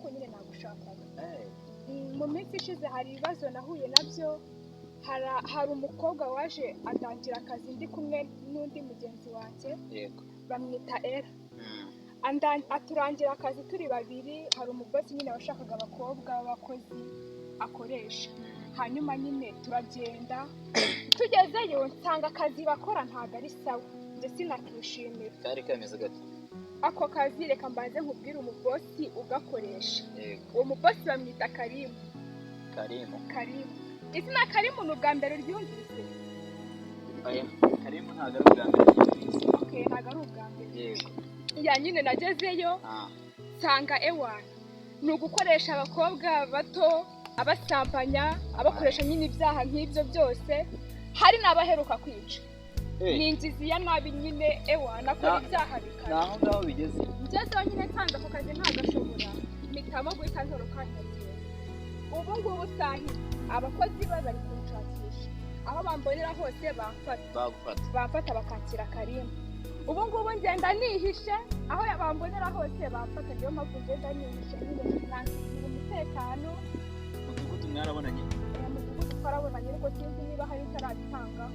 ko nyine nagushakaga. Mu minsi ishize hari ibibazo nahuye nabyo, hari umukobwa waje atangira akazi ndi kumwe n'undi mugenzi wanjye bamwita Era. Aturangira akazi turi babiri, hari umubosi nyine washakaga abakobwa b'abakozi akoresha. Hanyuma nyine turagenda, tugezeyo nsanga akazi bakora ntabwo ari sawa, njye sinakishimira. Kari kameze gati? Ako kazi reka mbanze nkubwire umubosi ugakoresha. Uwo mubosi bamwita Karimu. Izina Karimu ni ubwa mbere uryumvise? Karimu ntabwo ari ubwa mbere uryumvise. Okay, ntabwo ari ubwa mbere. Ya nyine nagezeyo nsanga ewana ni ugukoresha abakobwa bato, abasambanya, abakoresha nyine ibyaha nk'ibyo byose, hari n'abaheruka kwica. Ni ingizi ya nabi nyine ewana akora ibyaha bikara. Naho ngaho bigeze? Ngezeho nyine nsanze ako kazi ntagashobora, mpitamo guhita ntoroka nkagenda. Ubu ngubu usange abakozi bari kunshakisha, aho bambonera hose bamfata bakanshyira Karimu. Ubu ngubu ngenda nihishe, aho bambonera hose bamfata, niyo mpamvu ngenda nihishe nyine nangira umutekano. Mudugudu mwarabonanye? Mudugudu twarabonanye ariko sinzi niba hari itarabitanga.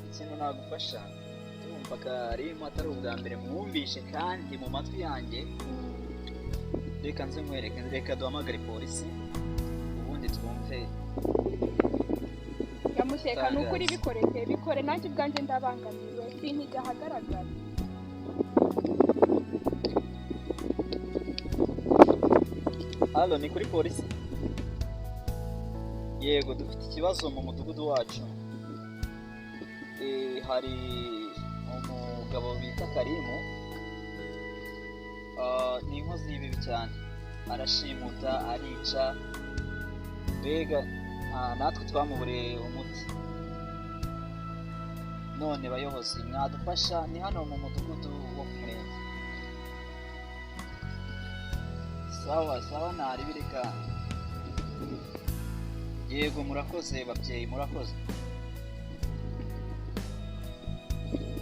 Ikintu nagufasha, ndumva Karimu atari ubwa mbere mwumvishe kandi mu matwi yanjye. Reka nze nkwereke, reka duhamagare polisi ubundi twumve. Yamushyeka ni ukuri bikore nanjye ubwanjye ndabangamiwe, sinkiga ahagaragara. Halo, ni kuri polisi? Yego, dufite ikibazo mu mudugudu wacu. Hari umugabo bita Karimu, ni inkozi y'ibibi cyane, arashimuta, arica, mbega natwe twamuburiye umuti. None bayobozi mwadufasha, ni hano mu mudugudu wo ku murenge. Sawa naribireka. Yego murakoze babyeyi, murakoze.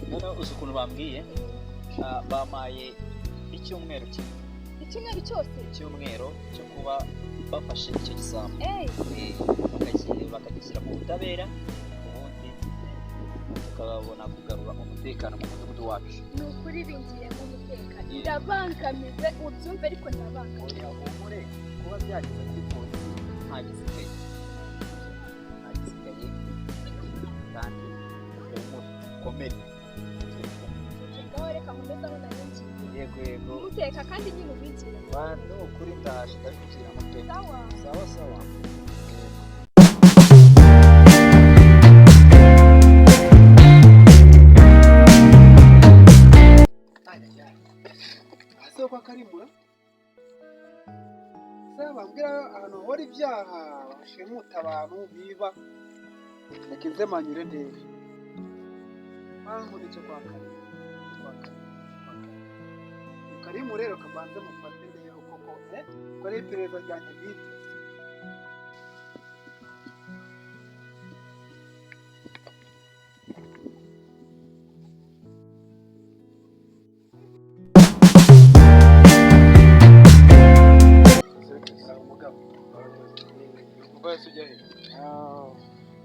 None uzi ukuntu bambwiye? Bamaye icyumweru cyo kuba bafashe icyo gisambo. Bakagishyira mu butabera, ubundi tukabona kugarura umutekano mu mudugudu wacu. Ni ukuri bingiye mu mutekano, ndabangamiwe ubyumve ariko ndabangamiwe. Umure kuba byageze kuri polisi nta gisigaye kandi ukomere. Reka nkomeze aho narinjiye. Yego umuteka kandi nyine ubigire. Ni ukuri ndaje ndabikira mute. Sawa. Ase kwa Karimu bambwira ahantu hora ibyaha bashimuta abantu biba, reka nze manyure ndebe. Nicyo kwa Karimu rero kabanze mufate rero koko ko ari iperereza ryanjye bwite.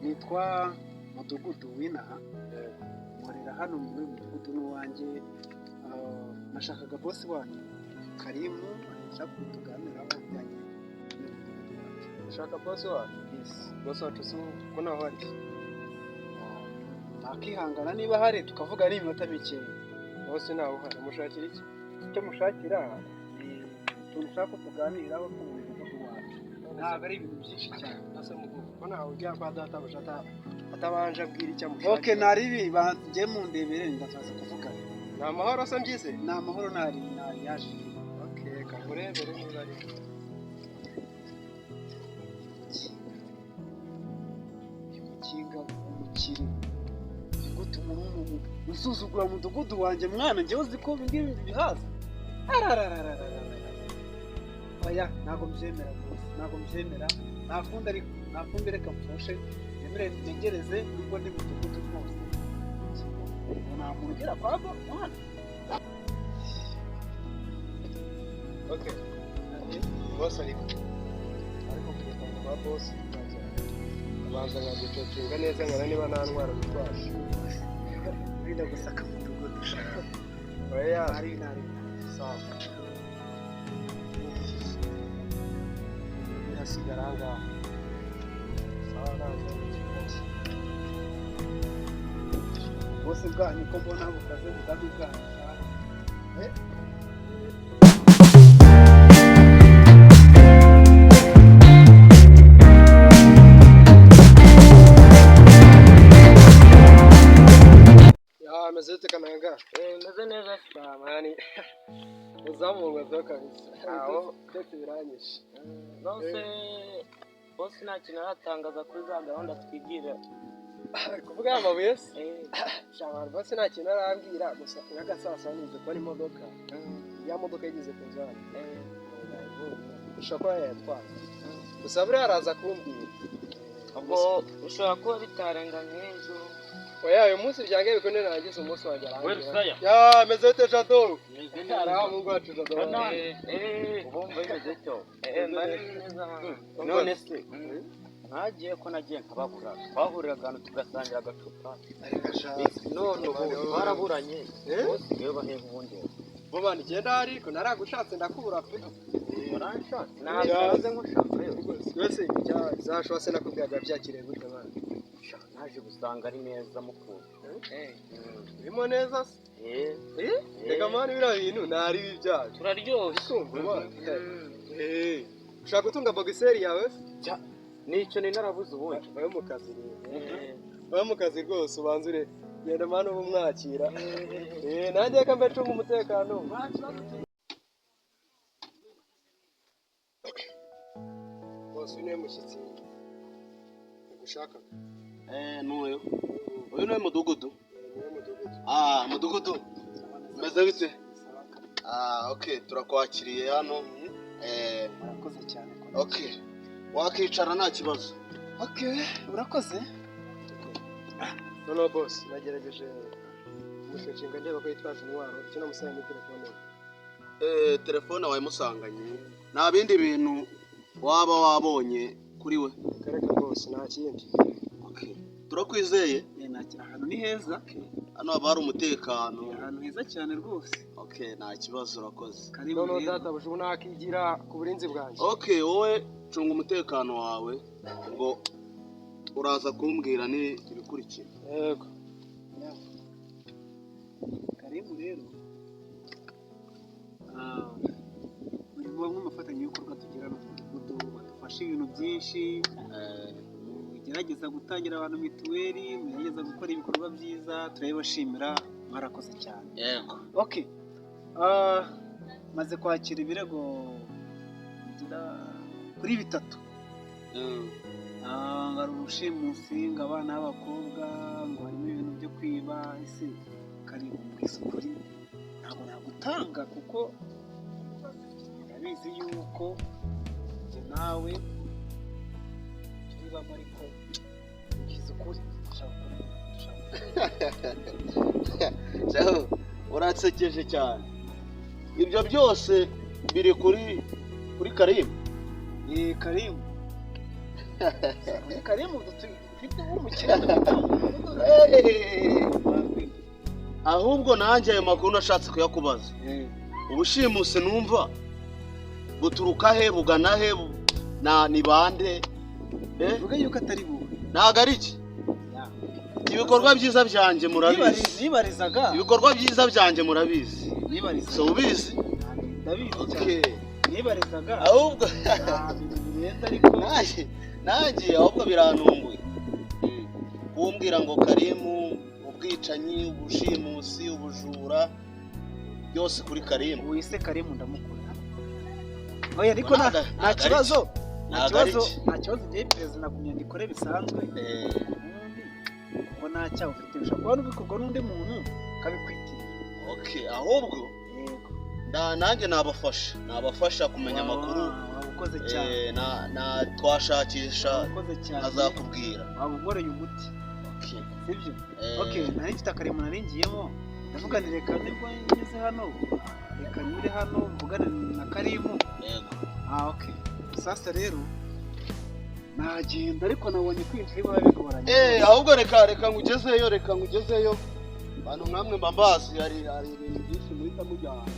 Nitwa mudugudu w'inaha, nkorera hano muri mudugudu n'uwanjye. Nashakaga bosi wanyu Karimu ashaka kutuganiraho bijyanye n'umudugudu wacu. Ushaka bosi wacu? Yes. Bosi wacu si uko naho ari? Nakihangana niba hari tukavuga ari iminota mikeya. Bosi nawe uhari, mushakira iki? Icyo mushakira ni tunshaka tuganiraho ku mudugudu wacu. Ntabwo ari ibintu byinshi cyane. Nase mugugu ko nawe ujya kwa data bushata atabanje abwira icyo mushakira. Okay, naribi banjye mu ndebere ndazaza kuvugana. Ni amahoro se mbyize? Ni amahoro nari yaje. Okay, kamurebere niba ari. Imukinga umukiri. Gute umuntu usuzugura mudugudu wanjye mwana, njye uzi ko ngibi bihaza. Oya, ntago mbyemera rwose, ntago mbyemera. Nakundi reka mfashe nemere ntegereze nubwo ndi mudugudu rwose. Nta muntu ugera kwabo mwana. Okay. Boss ariko kugeza kwa boss abanza nkagucocinga neza nkana niba nta ntwaro bitwaje Bida gusaka mudugudu. oya Ari nari. sawa birasigara ngaha sawa nazo Bose bwanyu ko mbona bukaze bukaze bwanyu. ameze ute kananga meze neza mani uzamuwe zo kabisa aho ndetse biranyishe bose nta kintu aratangaza kuri za gahunda twigira kuvuga amabuye se shaka bose nta kintu arambwira gusa nk'agasasa nize ko ari imodoka ya modoka yigize ku nzara ushobora kuba yatwara gusa buriya araza kumbwira ubwo ushobora kuba bitarenganye ejo oya uyu munsi byange biko nagize umunsi wanjye Rusaya ya meze ute jado meze araho mu rwacu jado ubumva bimeze cyo none se ntagiye ko nagiye nkababura twahuriraga ahantu tugasangira agacupa none ubu baraburanye bose iyo baheka ubundi bo bandikiye ndari ko naragushatse ndakubura pe waranshatse nahaze nk'ushaka yose zashwase nakubwiraga byakiriye gute bana naje gusanga ari neza mukuru urimo neza se reka mani biriya bintu ntari ibyaha turaryoshye ushaka gutunga bogiseri yawe nicyo ni narabuze ubundi babe mu kazi babe mu kazi rwose ubanzure genda mani uba umwakira nanjye reka mbe ncunga umutekano bose uyu niwe mushyitsi ugushaka n'uyu niwe mudugudu niwe mudugudu mudugudu meze bite okay turakwakiriye hano Murakoze cyane. okay wakicara nta kibazo Okay, urakoze. no boss nagerageje umushinga ndeba ko yitwaje intwaro icyo namusaba ni telefone telefone wawe musanganye nta bindi bintu waba wabonye kuri we kareka boss nta kindi okay turakwizeye Ahantu ni heza. hano haba hari umutekano Ahantu heza cyane rwose. okay nta kibazo urakoze no data buju nakigira ku burinzi bwanjye okay wowe cunga umutekano wawe ngo uraza kumbwira ni ibikurikira yego Karibu rero. Muri bamwe mufatanyibikorwa tugira no mudugudu badufasha ibintu byinshi. Mugerageza gutangira abantu mituweli, mugerageza gukora ibikorwa byiza, turabibashimira, mwarakoze cyane. yego Okay. Maze kwakira ibirego bigira kuri 3. Hari urushimusi ngo abana b'abakobwa ngo harimo ibintu byo kwiba ese Karibu muri sukuri ntabwo nagutanga kuko ndabizi yuko njye nawe turibamo ariko ugize ukuri uratsekeje cyane ibyo byose biri kuri Karimu Karimu Karimu dufite umukino ahubwo nanjye ayo makuru nashatse kuyakubaza ubushimuse numva buturuka he bugana he ni bande uvuga yuko atari buwe ntago ari iki ibikorwa byiza byanjye murabizi nibarizaga ibikorwa byiza byanjye murabizi nibarizaga so ubizi ndabizi okay nibarizaga ahubwo birenda ariko nanjye ahubwo birantunguye kumbwira ngo Karimu ubwicanyi ubushimusi ubujura byose kuri Karimu wise Karimu ndamukura oya ariko nta kibazo ngiye perezida ku nyandikore bisanzwe ngo nta cyaha ufite ushobora kuba n'ubikorwa n'undi muntu kabikwitirira okay ahubwo nanjye nabafasha kumenya amakuru wabukoze cyane twashakisha wabukoze azakubwira waba unkoreye umuti okay sibyo okay nari mfite Karimu nari ngiyemo ndavuga ni reka nibwo ngeze hano reka nyure hano mvugane na Karimu. Okay sasa rero nagenda ariko nabonye kwinjira iwawe bigoranye. Ahubwo reka ngugezeyo bantu nkamwe mbambazi hari ibintu byinshi muhita mujyana.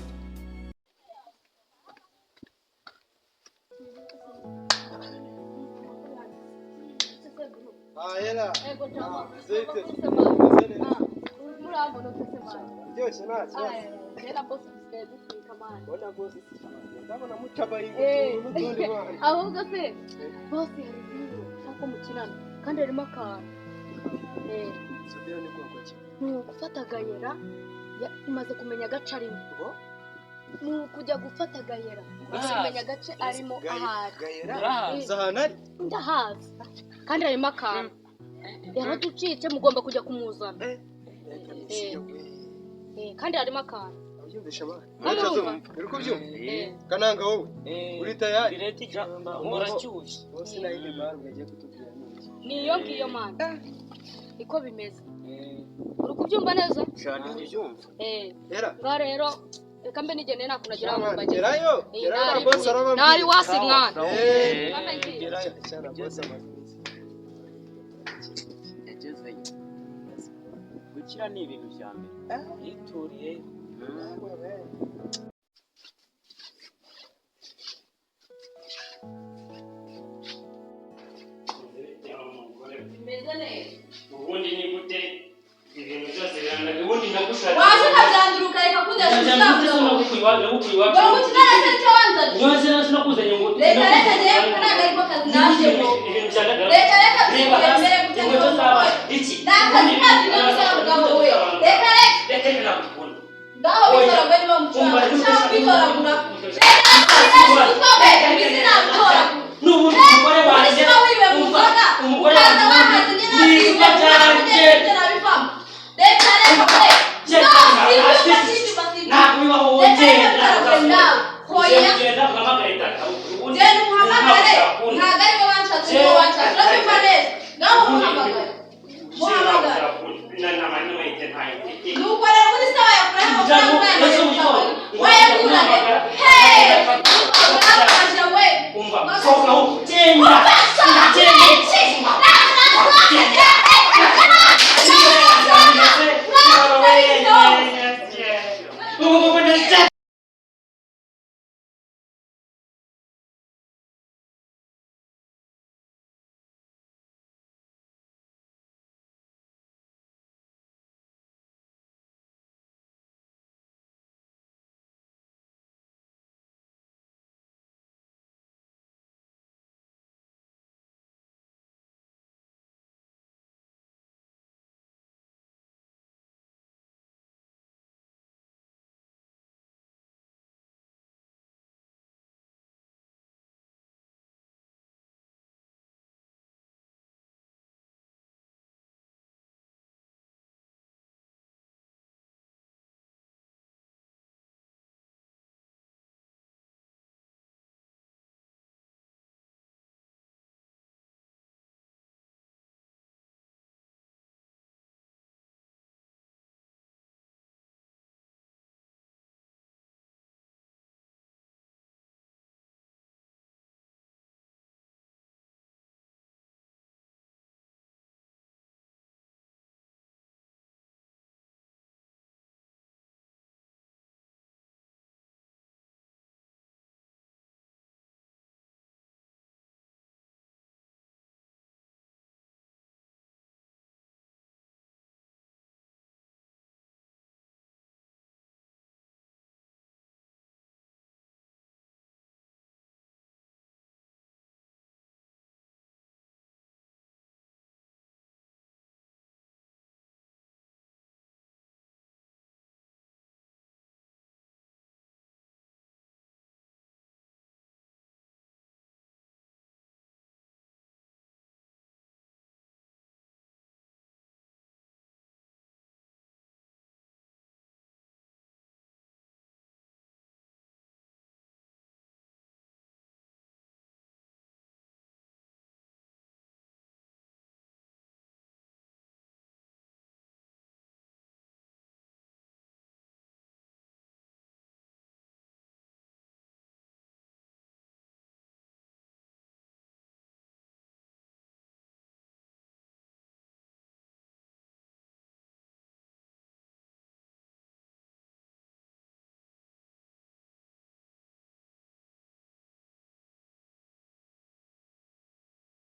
Hela. Ego chama. Zete. Murambona kusema. Byose nacyo. Hela boss bisedu kamana. Bona boss. Ndabona mutabaye n'utundi bana. Ahubwo se boss hari ibintu nako mukinana kandi harimo akantu. Sabira ni bwoko ki? Gufata gayera imaze kumenya agace arimo. Kujya gufata gayera kumenya agace arimo ahari. Gayera zahanari ndahazi kandi harimo akantu yaraducitse mugomba kujya kumuzana kandi harimo akantu ubyumvisha abana uriko byumva kananga wowe uri tayari direti jamba muracyushye bose nayine bar ugagiye kutubwira niyo ngiyo mana iko bimeze uri kubyumva neza cyane ubyumva era rero reka mbe nigene nakunagira ngo bagere gerayo boss arababwira nari wasi mwana gerayo cyane boss amazi gukira ni ibintu bya mbere yituriye ubundi ni gute ibintu byose birangana ubundi nagushaka waje kazanduruka reka kudashaka Reka